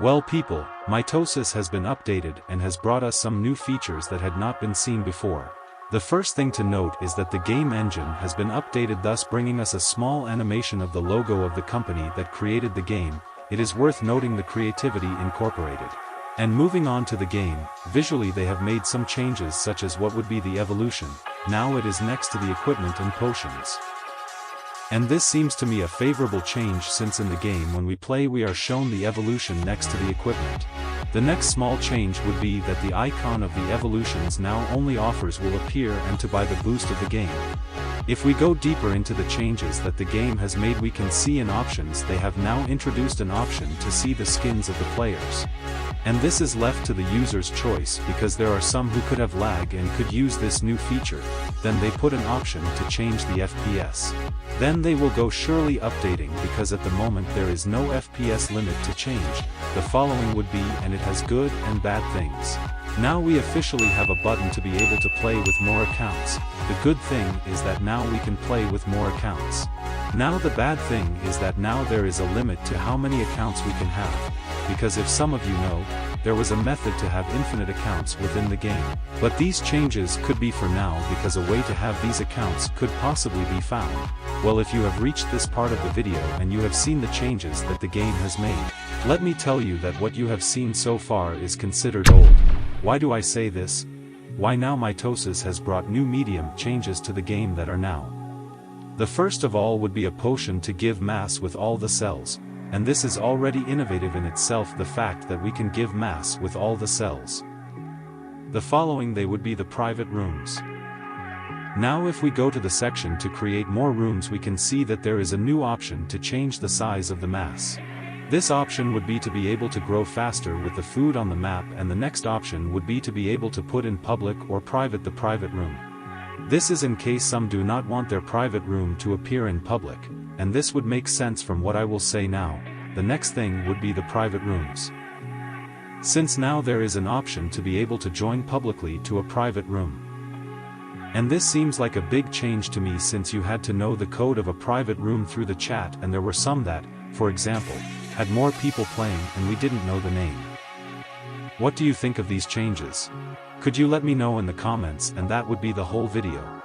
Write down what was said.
Well people, Mitosis has been updated and has brought us some new features that had not been seen before. The first thing to note is that the game engine has been updated, thus bringing us a small animation of the logo of the company that created the game. It is worth noting the creativity incorporated. And moving on to the game, visually they have made some changes, such as what would be the evolution. Now it is next to the equipment and potions. And this seems to me a favorable change, since in the game when we play we are shown the evolution next to the equipment. The next small change would be that the icon of the evolutions now only offers will appear and to buy the boost of the game. If we go deeper into the changes that the game has made, we can see in options they have now introduced an option to see the skins of the players. And this is left to the user's choice, because there are some who could have lag and could use this new feature. Then they put an option to change the FPS. Then they will go surely updating, because at the moment there is no FPS limit to change. The following would be, and it has good and bad things. Now we officially have a button to be able to play with more accounts. The good thing is that now we can play with more accounts. Now the bad thing is that now there is a limit to how many accounts we can have. Because if some of you know, there was a method to have infinite accounts within the game. But these changes could be for now, because a way to have these accounts could possibly be found. Well, if you have reached this part of the video and you have seen the changes that the game has made, let me tell you that what you have seen so far is considered old. Why do I say this? Why now Mitosis has brought new medium changes to the game that are now. The first of all would be a potion to give mass with all the cells. And this is already innovative in itself, the fact that we can give mass with all the cells. The following they would be the private rooms. Now if we go to the section to create more rooms, we can see that there is a new option to change the size of the mass. This option would be to be able to grow faster with the food on the map, and the next option would be to be able to put in public or private the private room. This is in case some do not want their private room to appear in public, and this would make sense from what I will say now. The next thing would be the private rooms. Since now there is an option to be able to join publicly to a private room. And this seems like a big change to me, since you had to know the code of a private room through the chat, and there were some that, for example, had more people playing and we didn't know the name. What do you think of these changes? Could you let me know in the comments, and that would be the whole video.